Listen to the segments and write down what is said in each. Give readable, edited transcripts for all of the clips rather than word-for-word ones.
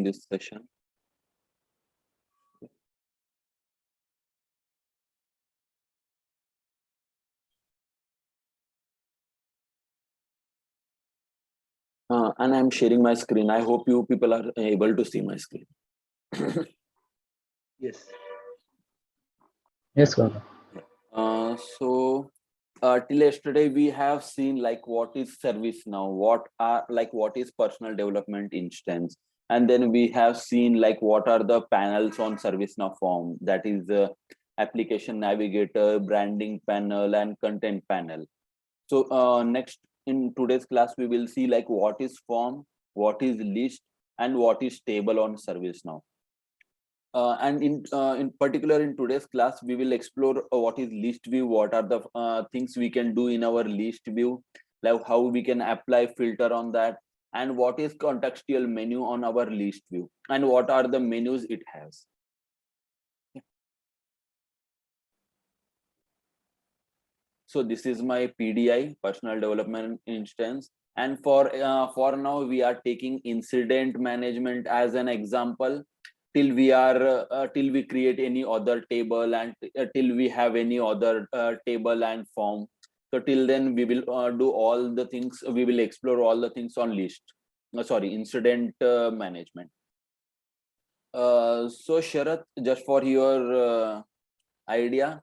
in this session. And I'm sharing my screen. I hope you people are able to see my screen. Yes. Yes, Gaurav. Till yesterday we have seen like what is service now, what is personal development instance, and then we have seen like what are the panels on ServiceNow form, that is application navigator, branding panel, and content panel. So next in today's class we will see like what is form, what is list, and what is table on ServiceNow. And in particular in today's class we will explore what is list view, what are the things we can do in our list view, like how we can apply filter on that, and what is contextual menu on our list view, and what are the menus it has. So this is my PDI, personal development instance, and for now we are taking incident management as an example till we create any other table, and till we have any other table and form. So till then we will do all the things, we will explore all the things on list, incident management. So Sharath, just for your idea,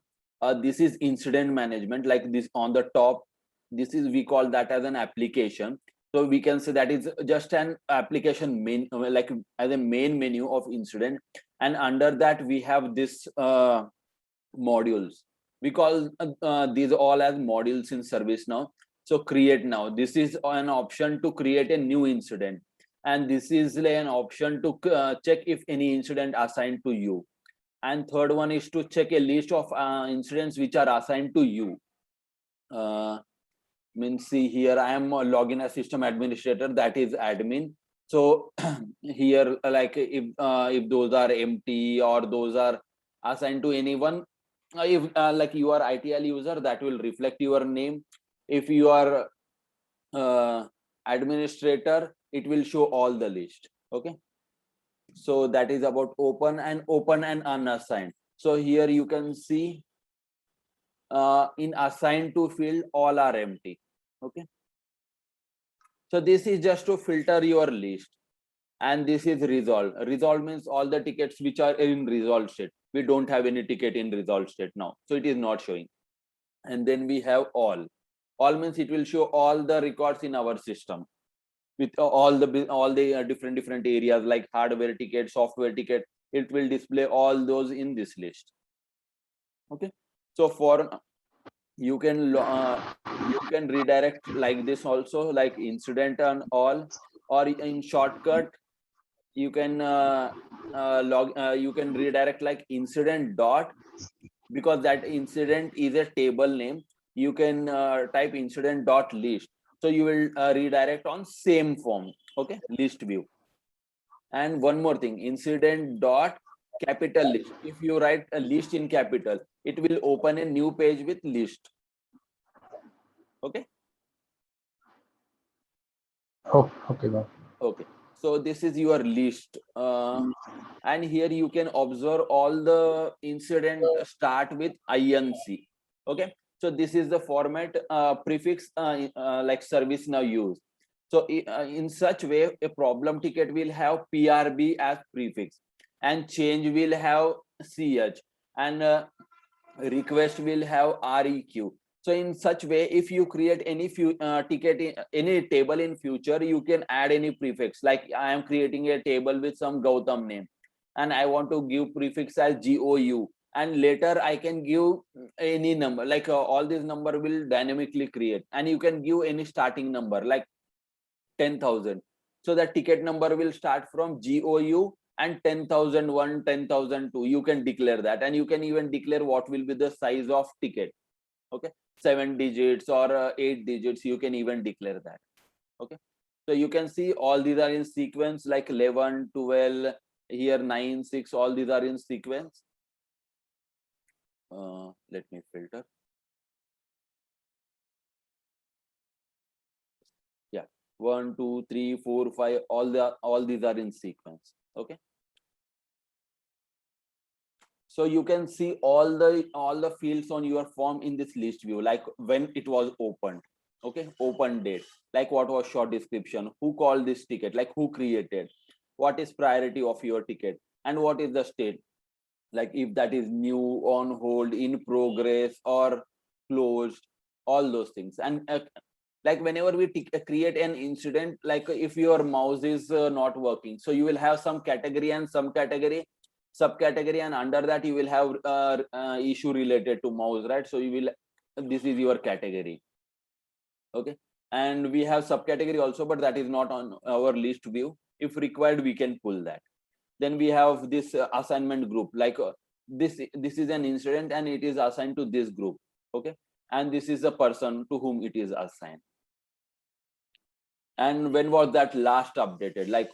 this is incident management, like this on the top, this is, we call that as an application. So we can say that is just an application main, like as a main menu of incident, and under that we have this modules. We call these all as modules in ServiceNow. So create now, this is an option to create a new incident, and this is like an option to check if any incident assigned to you, and third one is to check a list of incidents which are assigned to you. Means, see here I am login as system administrator, that is admin. So here like if those are empty or those are assigned to anyone, if like you are ITL user, that will reflect your name. If you are administrator, it will show all the list. Okay, so that is about open and unassigned. So here you can see in assigned to field all are empty. Okay, so this is just to filter your list. And this is resolved means all the tickets which are in resolved state. We don't have any ticket in resolved state now, so it is not showing. And then we have all means it will show all the records in our system with all the different areas like hardware ticket, software ticket. It will display all those in this list. Okay, so for you can redirect like this also, like incident and all, or in shortcut you can you can redirect like incident dot, because that incident is a table name. You can type incident dot list, so you will redirect on same form. Okay, list view. And one more thing, incident dot capital list, if you write a list in capital, it will open a new page with list. Okay. Oh, okay, Gaurav. Okay, so this is your list, and here you can observe all the incident start with INC. Okay, so this is the format prefix like ServiceNow use. So in such way, a problem ticket will have PRB as prefix, and change will have CH, and request will have REQ. So in such way, if you create any ticket in any table in future, you can add any prefix. Like I am creating a table with some Gautam name, and I want to give prefix as GOU, and later I can give any number, like all this number will dynamically create, and you can give any starting number like 10,000. So the ticket number will start from GOU, and 10,001, 10,002. You can declare that, and you can even declare what will be the size of ticket. Okay, 7 digits or 8 digits, you can even declare that. Okay, so you can see all these are in sequence, like 11, 12, here 9, 6, all these are in sequence. Let me filter. Yeah, 1, 2, 3, 4, 5. All these are in sequence. Okay. So you can see all the fields on your form in this list view, like when it was opened. Okay, open date, like what was short description, who called this ticket, like who created, what is priority of your ticket, and what is the state, like if that is new, on hold, in progress, or closed, all those things. And like whenever we create an incident, like if your mouse is not working, so you will have some category and some category subcategory, and under that you will have issue related to mouse, right? So you will, this is your category. Okay, and we have subcategory also, but that is not on our list view. If required, we can pull that. Then we have this assignment group, like this is an incident and it is assigned to this group. Okay, and this is the person to whom it is assigned. And when was that last updated, like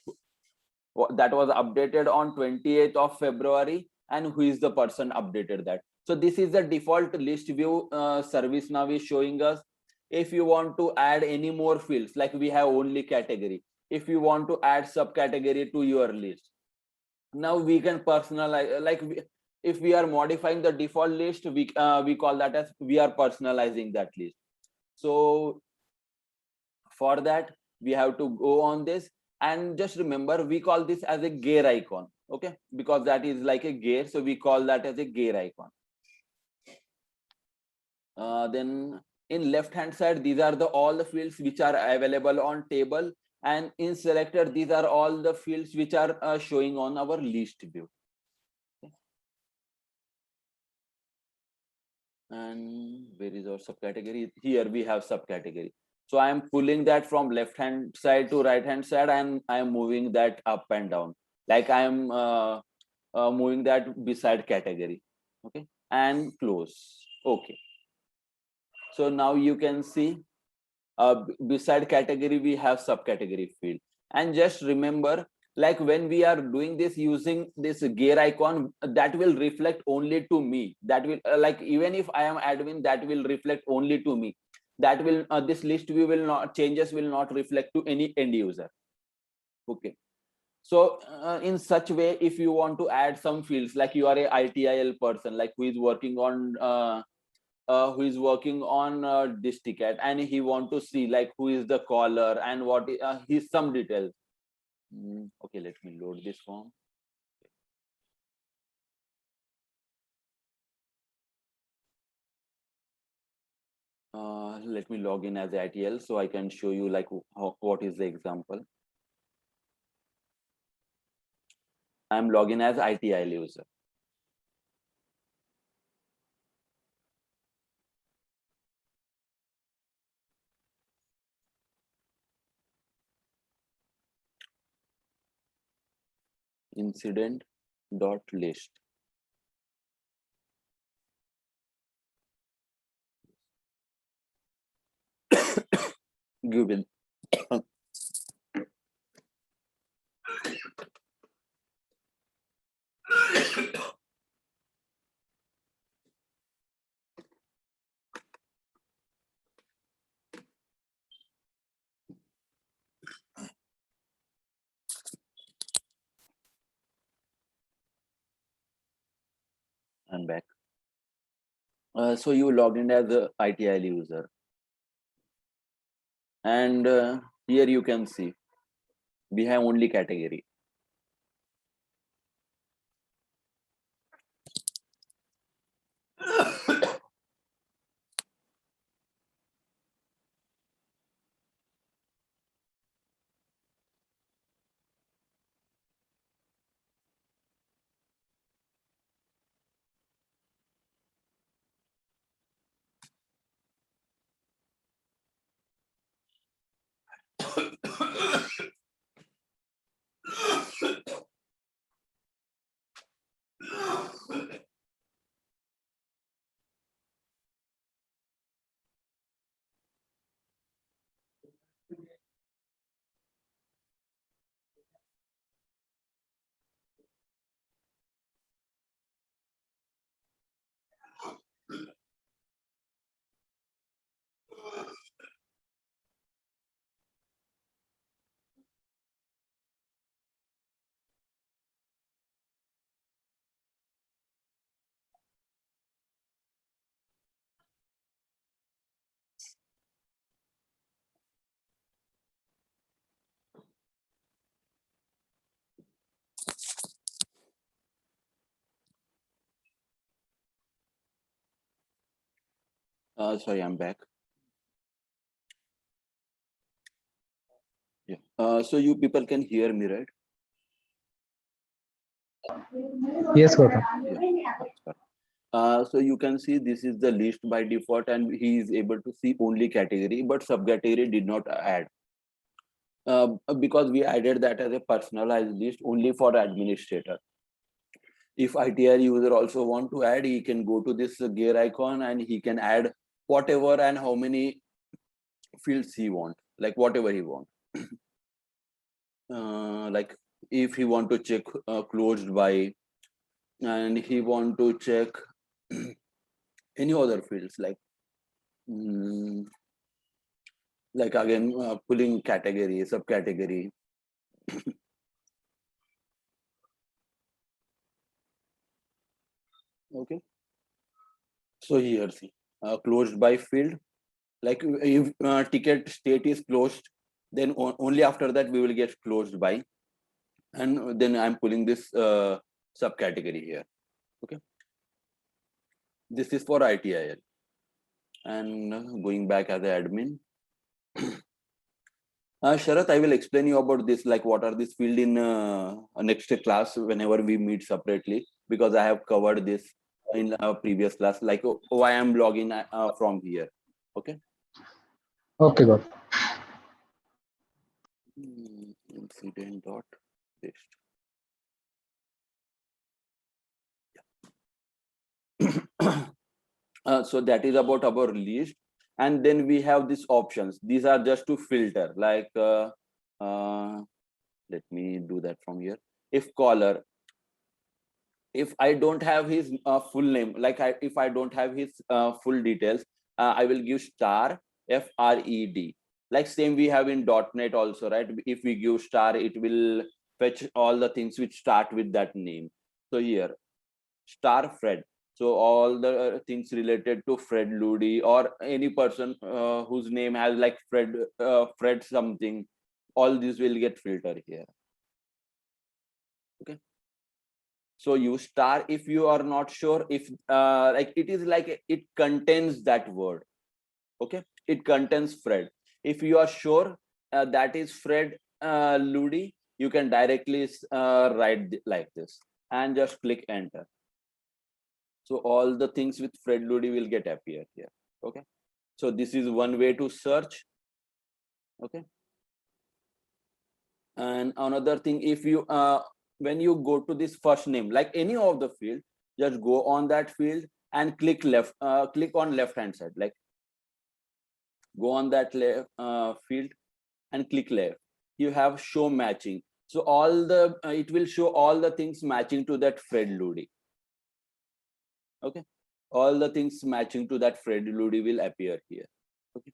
that was updated on 28th of February, and who is the person updated that. So this is the default list view service now is showing us. If you want to add any more fields, like we have only category, if you want to add subcategory to your list, now we can personalize, like if we are modifying the default list, we call that as we are personalizing that list. So for that, we have to go on this, and just remember we call this as a gear icon. Okay, because that is like a gear, so we call that as a gear icon. Then in left hand side, these are the all the fields which are available on table, and in selector, these are all the fields which are showing on our list view. And where is our subcategory? Here we have subcategory. So I am pulling that from left hand side to right hand side, and I am moving that up and down, like I am moving that beside category. Okay, and close. Okay, so now you can see beside category we have subcategory field. And just remember, like when we are doing this using this gear icon, that will reflect only to me. That will like even if I am admin, that will reflect only to me. That will this list view will not, changes will not reflect to any end user. Okay, so in such way, if you want to add some fields, like you are a ITIL person, like who is working on this ticket, and he want to see like who is the caller and what his some details. Okay, let me load this form. Let me log in as ITL so I can show you like what is the example. I'm logging as ITIL user. Incident dot list. Google. I'm back. So you logged in as a ITIL user, and here you can see we have only category. Sorry, I'm back. Yeah. So you people can hear me, right? Yes, Gautam. Yeah. So you can see this is the list by default, and he is able to see only category, but subcategory did not add. Because we added that as a personalized list only for administrator. If ITR user also want to add, he can go to this gear icon and he can add whatever and how many fields he want, like whatever he want. Like if he want to check closed by, and he want to check any other fields mm, like again pulling category, subcategory. Okay. So here see closed by field. Like if ticket state is closed, then only after that we will get closed by, and then I'm pulling this subcategory here. Okay. This is for ITIL. And going back as an admin. Sharath, I will explain you about this, like what are these field in next class whenever we meet separately, because I have covered this in a previous class, like why I'm logging from here. Okay. Okay, Gautam. Incident dot list. So that is about our list, and then we have these options. These are just to filter, like let me do that from here. If caller, if I don't have his full name, like if I don't have his full details, I will give star FRED. Like same we have in .NET also, right? If we give star, it will fetch all the things which start with that name. So here, star Fred. So all the things related to Fred Ludi or any person whose name has like Fred something, all these will get filtered here. Okay. So you star if you are not sure if like it is like it contains that word. Okay, it contains Fred. If you are sure that is Fred Ludi, you can directly write like this and just click enter. So all the things with Fred Ludi will get appear here. Okay, so this is one way to search. Okay, and another thing, if you when you go to this first name, like any of the field, just go on that field and click left, click on left hand side, like go on that left field and click left. You have show matching. So all the it will show all the things matching to that Fred Ludi. Okay, all the things matching to that Fred Ludi will appear here. Okay,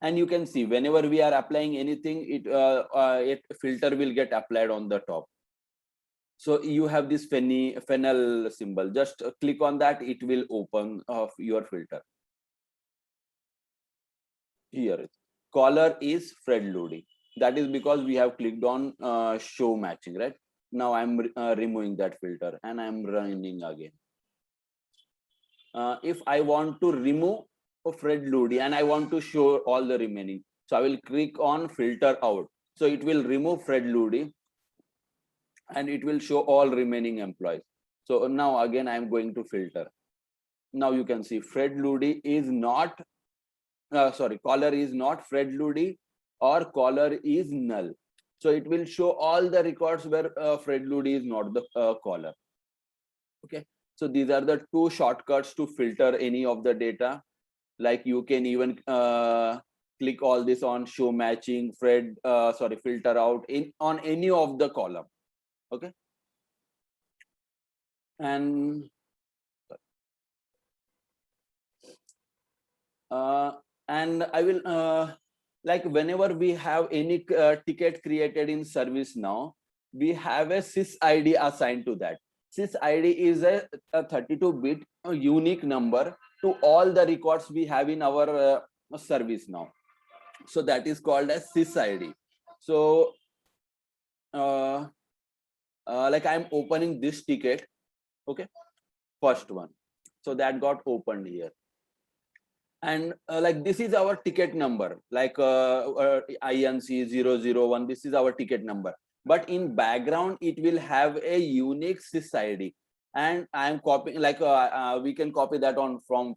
and you can see whenever we are applying anything, it filter will get applied on the top. So you have this fennel symbol. Just click on that, it will open your filter. Here, caller is Fred Ludi. That is because we have clicked on show matching, right? Now I'm removing that filter and I'm running again. If I want to remove Fred Ludi and I want to show all the remaining, so I will click on filter out. So it will remove Fred Ludi and it will show all remaining employees. So now again, I'm going to filter. Now you can see Fred Ludi is not, sorry, caller is not Fred Ludi or caller is null. So it will show all the records where Fred Ludi is not the caller. Okay. So these are the two shortcuts to filter any of the data. Like you can even click all this on show matching, sorry, filter out in on any of the column. Okay. And uh, I will like whenever we have any ticket created in ServiceNow, we have a sys ID assigned to that. Sys ID is a 32-bit unique number to all the records we have in our ServiceNow. So that is called as sys ID. So uh, like I'm opening this ticket. Okay, first one. So that got opened here. And like this is our ticket number, like INC 001, this is our ticket number. But in background, it will have a unique SysID. And I am copying, like we can copy that on from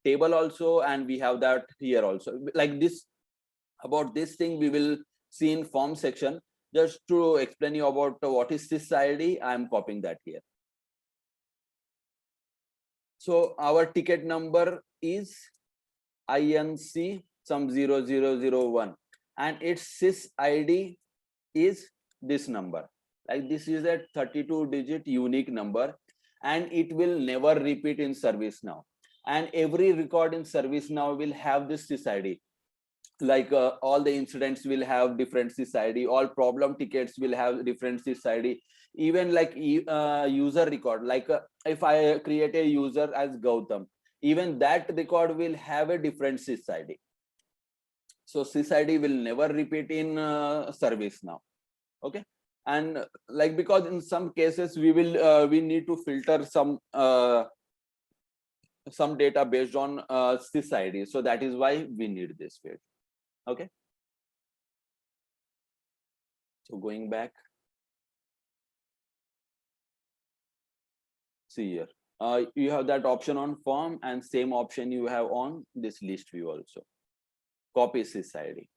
table also, and we have that here also. Like this, about this thing, we will see in form section. Just to explain you about what is SysID, I am copying that here. So our ticket number is INC some 0001, and its sys ID is this number. Like this is a 32-digit unique number, and it will never repeat in ServiceNow. And every record in ServiceNow will have this sys ID. Like all the incidents will have different sys ID, all problem tickets will have different sys ID. Even like user record, like if I create a user as Gautam, even that record will have a different sys ID. So sys ID will never repeat in ServiceNow. Okay. And like, because in some cases we will we need to filter some data based on sys ID, so that is why we need this field. Okay. So going back, see here, you have that option on form, and same option you have on this list view also. Copy sys ID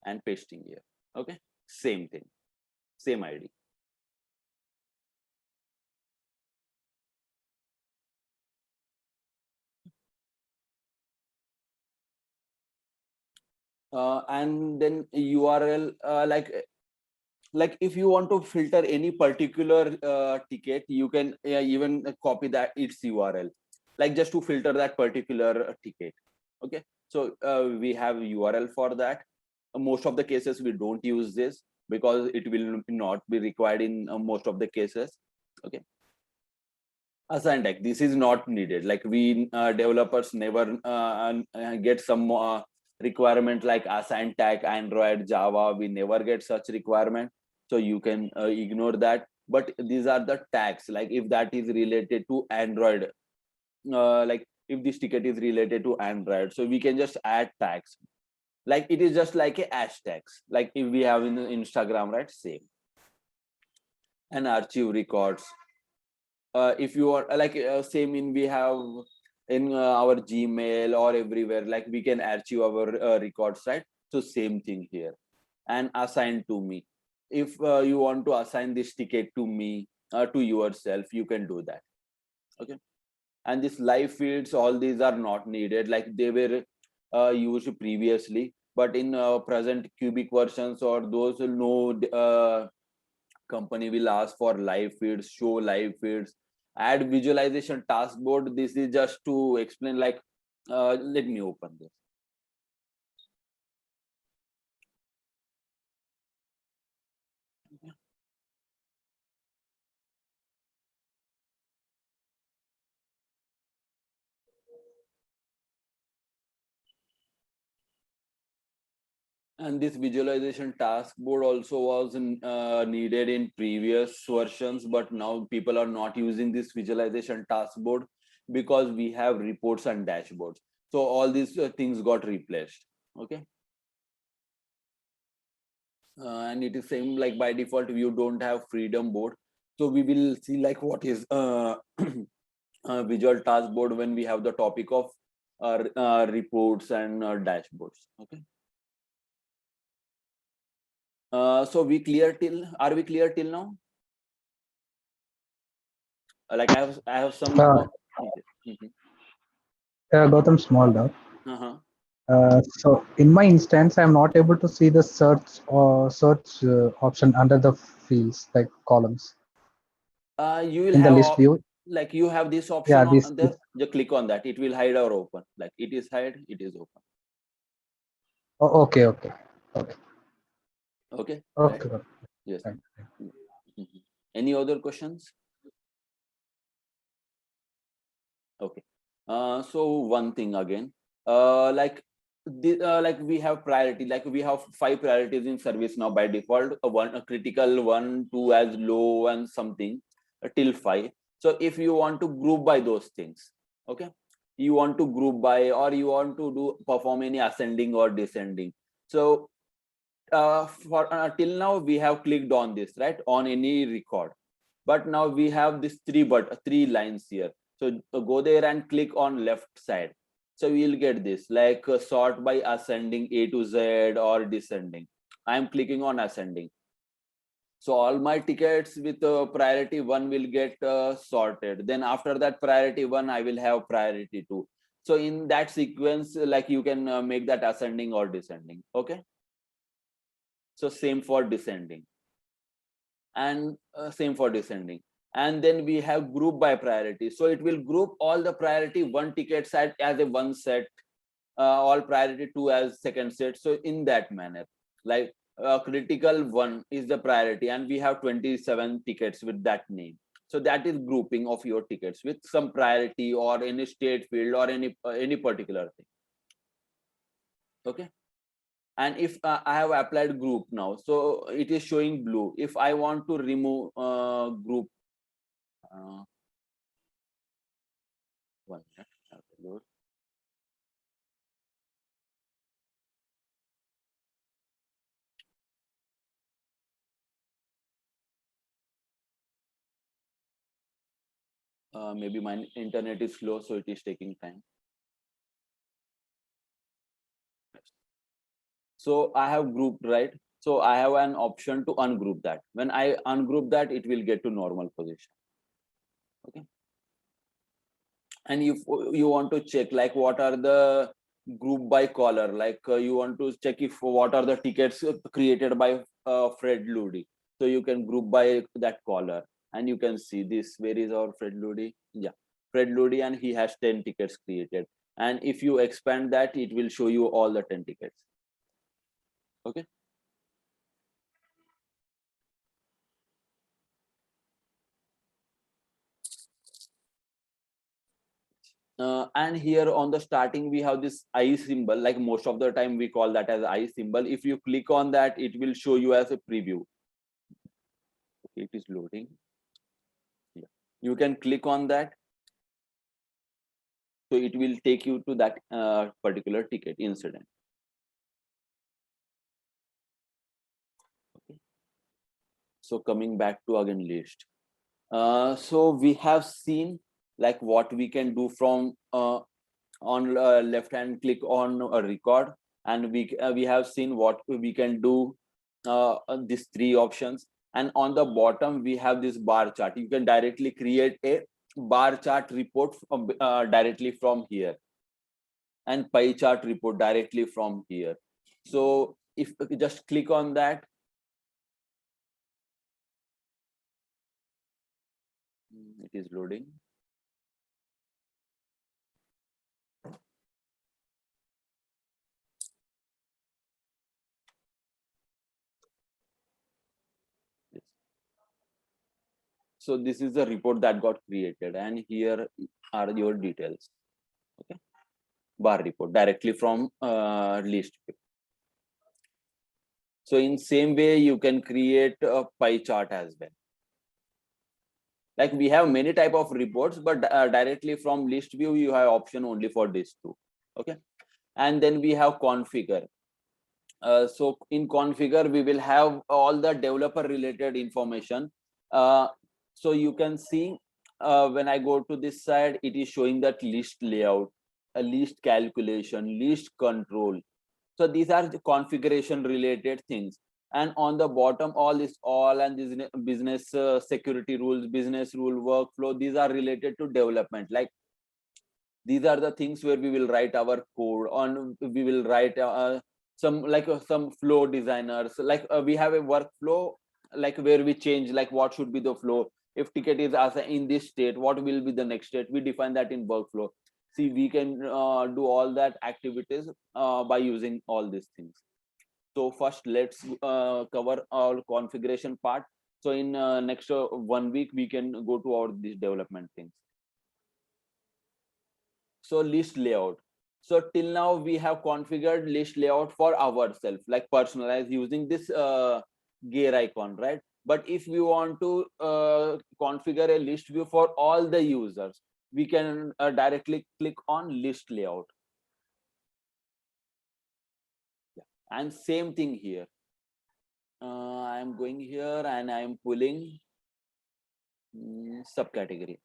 and pasting here. Okay, same thing, same ID. And then URL, like if you want to filter any particular ticket, you can even copy that its URL, like just to filter that particular ticket. Okay, so we have URL for that. Most of the cases we don't use this because it will not be required in most of the cases. Okay. Assign tag, this is not needed. Like we developers never get some requirement like assign tag Android, Java. We never get such requirement, so you can ignore that. But these are the tags, like if that is related to Android, like if this ticket is related to Android, so we can just add tags. Like it is just like a hashtags, like if we have in Instagram, right? Same. And archive records, if you are like same in we have in our Gmail or everywhere, like we can archive our records, right? So same thing here. And assign to me, if you want to assign this ticket to me, to yourself, you can do that. Okay. And this live feeds, all these are not needed, like they were used previously, but in present Cubic versions or those no company will ask for live feeds, show live feeds, add visualization task board. This is just to explain, like let me open this. And this visualization task board also was needed in previous versions, but now people are not using this visualization task board because we have reports and dashboards. So all these things got replaced. Okay. And it is same, like by default you don't have freedom board, so we will see like what is visual task board when we have the topic of reports and dashboards. Okay. So we clear till, are we clear till now? Like I have some okay. Gautam, small doubt. Uh-huh. So in my instance, I'm not able to see the search option under the fields like columns You will in the have list view. like you have this Yeah, option this. on there, just click on that, it will hide or open, like it is hide, it is open. Oh, okay, okay, okay, Okay, right? okay. Yes. Right. Mhm. Any other questions? Okay. So one thing again, like like we have priority, like we have 5 priorities in ServiceNow by default, one a critical, 1, 2 as low, and something till 5. So if you want to group by those things, okay, you want to group by, or you want to do perform any ascending or descending. So for till now we have clicked on this, right, on any record, but now we have this three lines here. So go there and click on left side. So we'll get this like sort by ascending A to Z or descending. I'm clicking on ascending. So all my tickets with priority 1 will get sorted. Then after that priority 1, I will have priority 2. So in that sequence, like you can make that ascending or descending. Okay. So same for descending, and same for descending. And then we have group by priority. So it will group all the priority 1 tickets as a one set, all priority 2 as second set. So in that manner, like critical 1 is the priority, and we have 27 tickets with that name. So that is grouping of your tickets with some priority or any state field or any particular thing. Okay. And if I have applied group now, so it is showing blue. If I want to remove group, uh, 1 minute, I have to load. Maybe my internet is slow, so it is taking time. So I have grouped, right? So I have an option to ungroup that. When I ungroup that, it will get to normal position. Okay. And if you want to check like what are the group by caller, like you want to check if what are the tickets created by Fred Ludi. So you can group by that caller, and you can see this. Where is our Fred Ludi? Yeah, Fred Ludi, and he has 10 tickets created. And if you expand that, it will show you all the 10 tickets. Okay. And here on the starting we have this I symbol, like most of the time we call that as I symbol. If you click on that, it will show you as a preview. Okay, it is loading. Yeah. You can click on that, so it will take you to that particular ticket incident. Okay. So coming back to again list, so we have seen like what we can do from on left hand click on a record, and we have seen what we can do on these 3 options. And on the bottom we have this bar chart. You can directly create a bar chart report directly from here, and pie chart report directly from here. So if you just click on that, it is loading. Yes. So this is the report that got created, and here are your details. Okay, bar report directly from list view. So in same way you can create a pie chart as well. Like we have many type of reports, but directly from list view you have option only for these 2. Okay. And then we have configure. So in configure we will have all the developer related information. So you can see when I go to this side, it is showing that list layout, a list calculation, list control. So these are the configuration related things. And on the bottom, all is all and this business security rules, business rule, workflow, these are related to development. Like these are the things where we will write our code on. We will write some like some flow designers, like we have a workflow, like where we change like what should be the flow. If ticket is as in this state, what will be the next state, we define that in workflow. See, we can do all that activities by using all these things. So first let's cover our configuration part. So in next 1 week we can go to our these development things. So list layout. So till now we have configured list layout for ourselves, like personalized using this gear icon, right? But if we want to configure a list view for all the users, we can directly click on list layout. And same thing here. I am going here and I am pulling subcategory.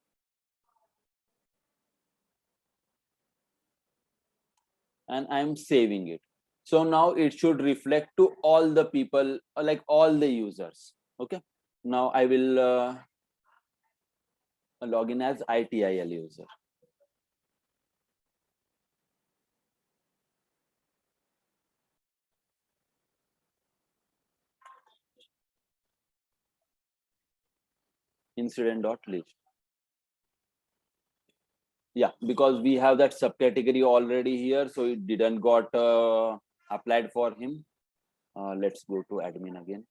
And I'm saving it. So now it should reflect to all the people, like all the users. Okay. Now I will log in as ITIL user. Incident.list. Yeah, because we have that subcategory already here, so it didn't got applied for him. Let's go to admin again.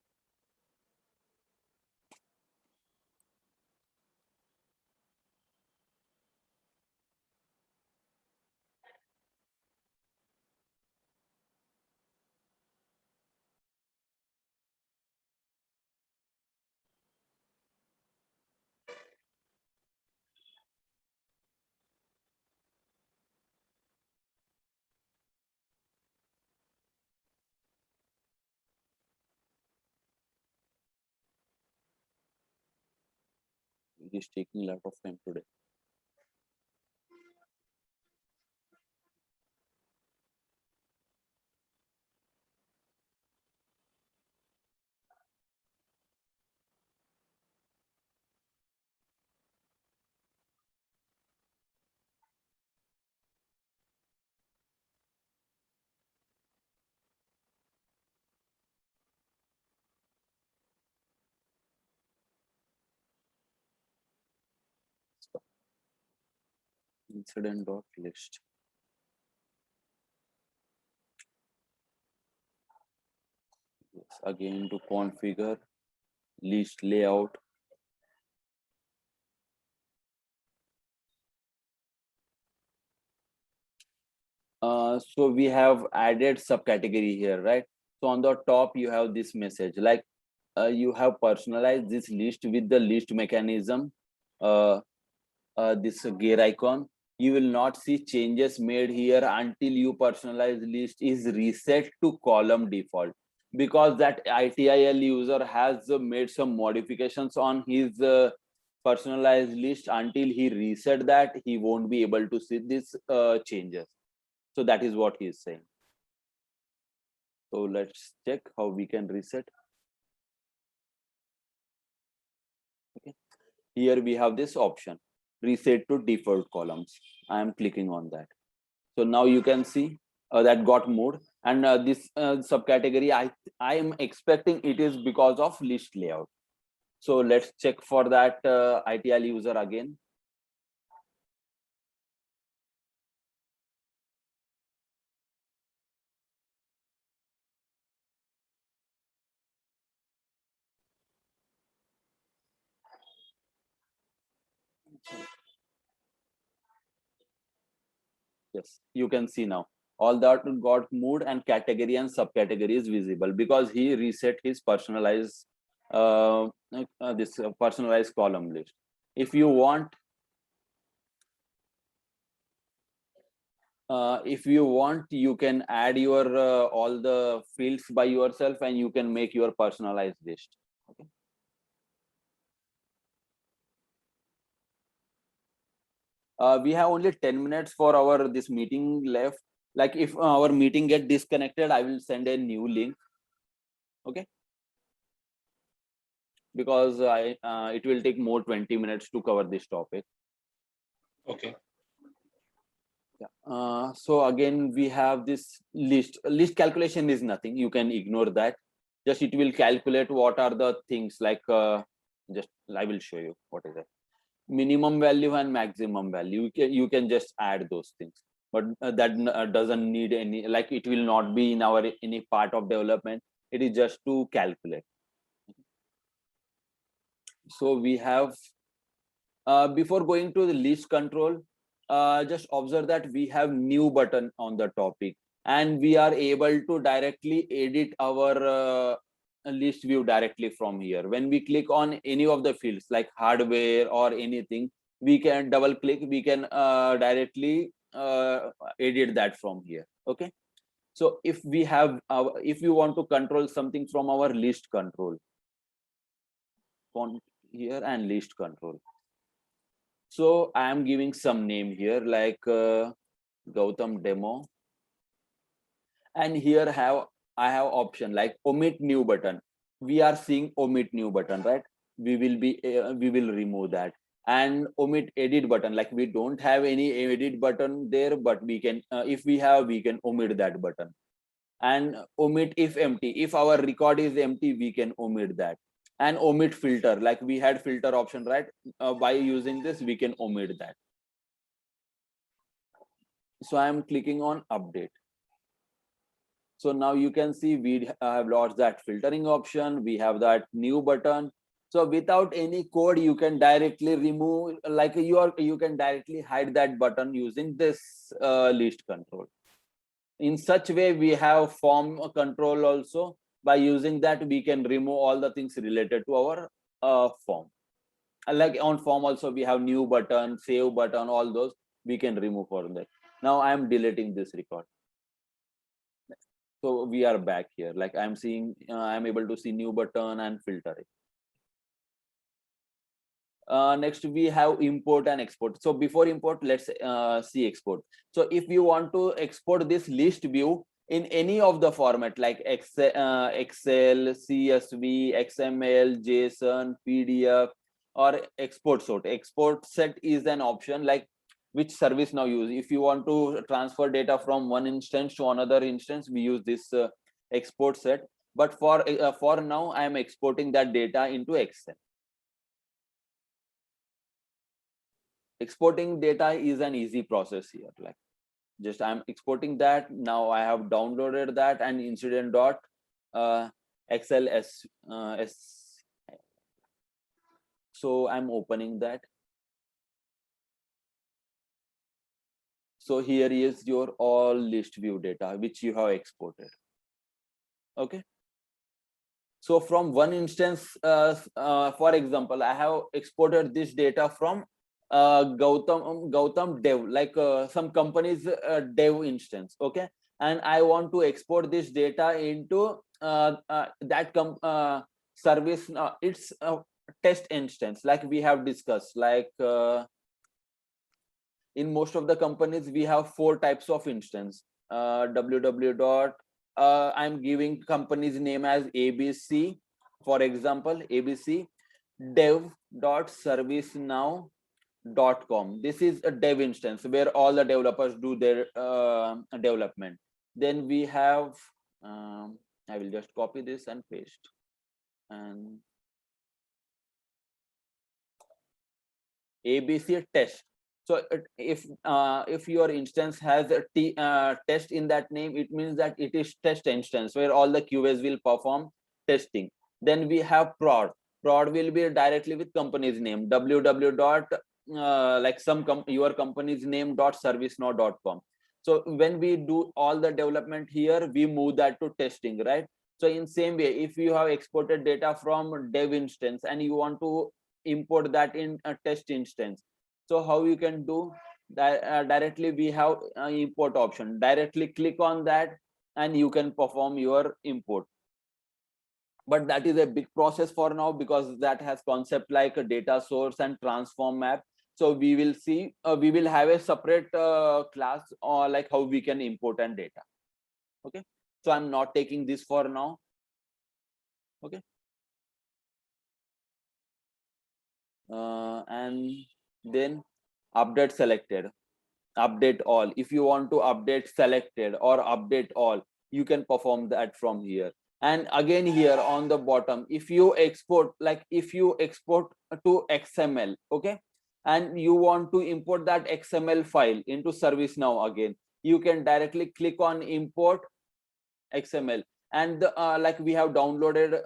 It is taking a lot of time today. Incident.list. Yes, again to configure list layout. So we have added subcategory here, right? So on the top you have this message like you have personalized this list with the list mechanism. This gear icon. You will not see changes made here until you personalize list is reset to column default, because that ITIL user has made some modifications on his personalized list. Until he reset that, he won't be able to see these changes. So that is what he is saying. So let's check how we can reset. Okay. Here we have this option, reset to default columns. I am clicking on that. So now you can see that got moved, and this subcategory I am expecting it is because of list layout. So let's check for that ITIL user again. Yes, you can see now all that got moved and category and subcategory is visible because he reset his personalized this personalized column list. If you want, you can add your all the fields by yourself and you can make your personalized list. Okay. We have only 10 minutes for our this meeting left. Like if our meeting get disconnected, I will send a new link. Okay. Because it will take more 20 minutes to cover this topic. Okay. Yeah. So again, we have this list. List calculation is nothing. You can ignore that. Just it will calculate what are the things like. Just I will show you what is it. Minimum value and maximum value. You can just add those things, but that doesn't need any. Like it will not be in our any part of development. It is just to calculate. So we have. Before going to the list control, just observe that we have new button on the topic and we are able to directly edit our list view directly from here. When we click on any of the fields like hardware or anything, we can double click, we can directly edit that from here. Okay, so if we have if you want to control something from our list control, on here and list control, so I am giving some name here like Gautam demo, and here I have option like omit new button. We are seeing omit new button, right? We will remove that. And omit edit button, like we don't have any edit button there, but we can if we have, we can omit that button. And omit if empty, if our record is empty, we can omit that. And omit filter, like we had filter option, right? By using this, we can omit that. So I am clicking on update. So now you can see we have lost that filtering option. We have that new button. So without any code, you can directly remove, like you can directly hide that button using this list control. In such way, we have form control also. By using that, we can remove all the things related to our form. Like on form also, we have new button, save button, all those we can remove from that. Now I am deleting this record. So we are back here, like I'm seeing, I'm able to see new button and filter it. Next we have import and export. So before import, let's see export. So if you want to export this list view in any of the format like Excel, CSV, XML, JSON, PDF, or export set is an option like which service now use. If you want to transfer data from one instance to another instance, we use this export set. But for now, I am exporting that data into Excel. Exporting data is an easy process here. Like just I'm exporting that. Now I have downloaded that and incident dot XLS. So I'm opening that. So here is your all list view data which you have exported. Okay. So from one instance, for example, I have exported this data from Gautam Dev, like some company's Dev instance. Okay, and I want to export this data into that service. It's a test instance, like we have discussed. Like in most of the companies, we have 4 types of instance. www. I'm giving company's name as ABC. For example, ABC dev.servicenow.com. This is a dev instance where all the developers do their development. Then we have, I will just copy this and paste. And ABC test. So if your instance has a test in that name, it means that it is test instance where all the QAs will perform testing. Then we have prod. Prod will be directly with company's name, www. Like your company's name .servicenow.com. So when we do all the development here, we move that to testing, right? So in same way, if you have exported data from dev instance and you want to import that in a test instance, so how you can do that? Directly we have import option. Directly click on that and you can perform your import. But that is a big process for now because that has concept like a data source and transform map. So we will see, we will have a separate class or like how we can import and data. Okay, so I'm not taking this for now. Okay. And then update selected, update all. If you want to update selected or update all, you can perform that from here. And again here on the bottom, if you export, like if you export to XML, okay, and you want to import that XML file into ServiceNow again, you can directly click on import XML. And like we have downloaded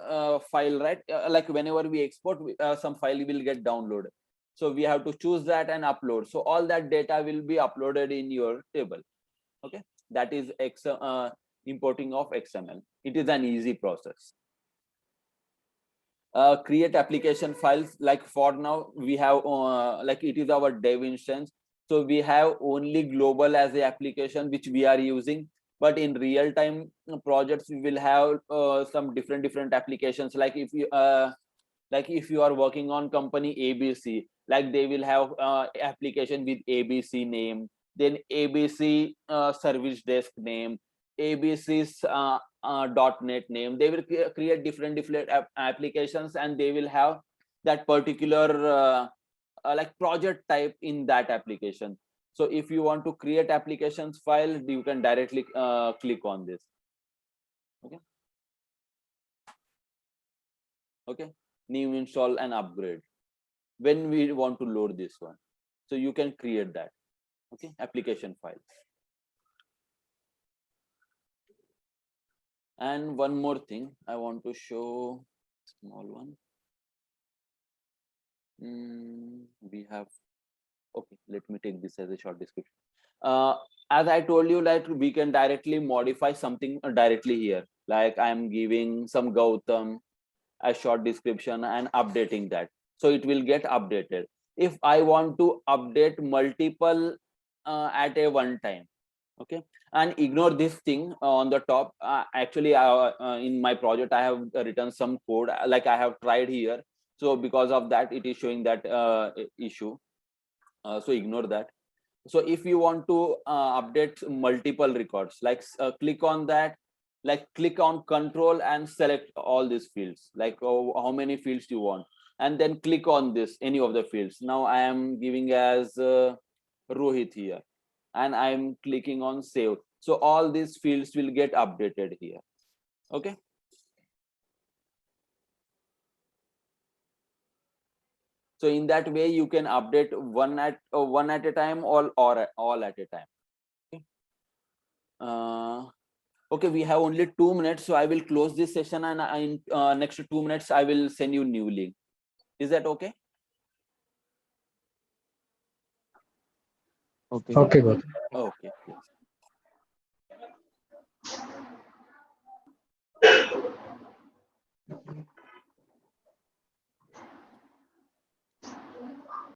file, right? Like whenever we export, some file will get downloaded. So we have to choose that and upload. So all that data will be uploaded in your table. Okay, that is importing of XML. It is an easy process. create application files. Like for now we have like it is our dev instance, so we have only global as a application which we are using. But in real time projects we will have some different applications. Like if you are working on company ABC, like they will have application with ABC name, then ABC service desk name, ABC's .NET name. They will create different applications, and they will have that particular like project type in that application. So if you want to create applications file, you can directly click on this. Okay, new install and upgrade when we want to load this one. So you can create that. Okay, application file. And one more thing I want to show, small one. We have, okay, let me take this as a short description. As I told you, like we can directly modify something directly here. Like I'm giving some Gautam a short description and updating that, so it will get updated. If I want to update multiple at a one time, okay, and ignore this thing on the top. Actually in my project I have written some code, like I have tried here, so because of that it is showing that issue. So ignore that. So if you want to update multiple records, like click on that, like click on control and select all these fields, like how many fields you want, and then click on this any of the fields. Now I am giving as Rohit here, and I'm clicking on save. So all these fields will get updated here. Okay, so in that way you can update one at a time, or all at a time. Okay. Okay, we have only 2 minutes, so I will close this session, and in next 2 minutes I will send you new link. Is that okay? Okay, Gautam. Okay, yes.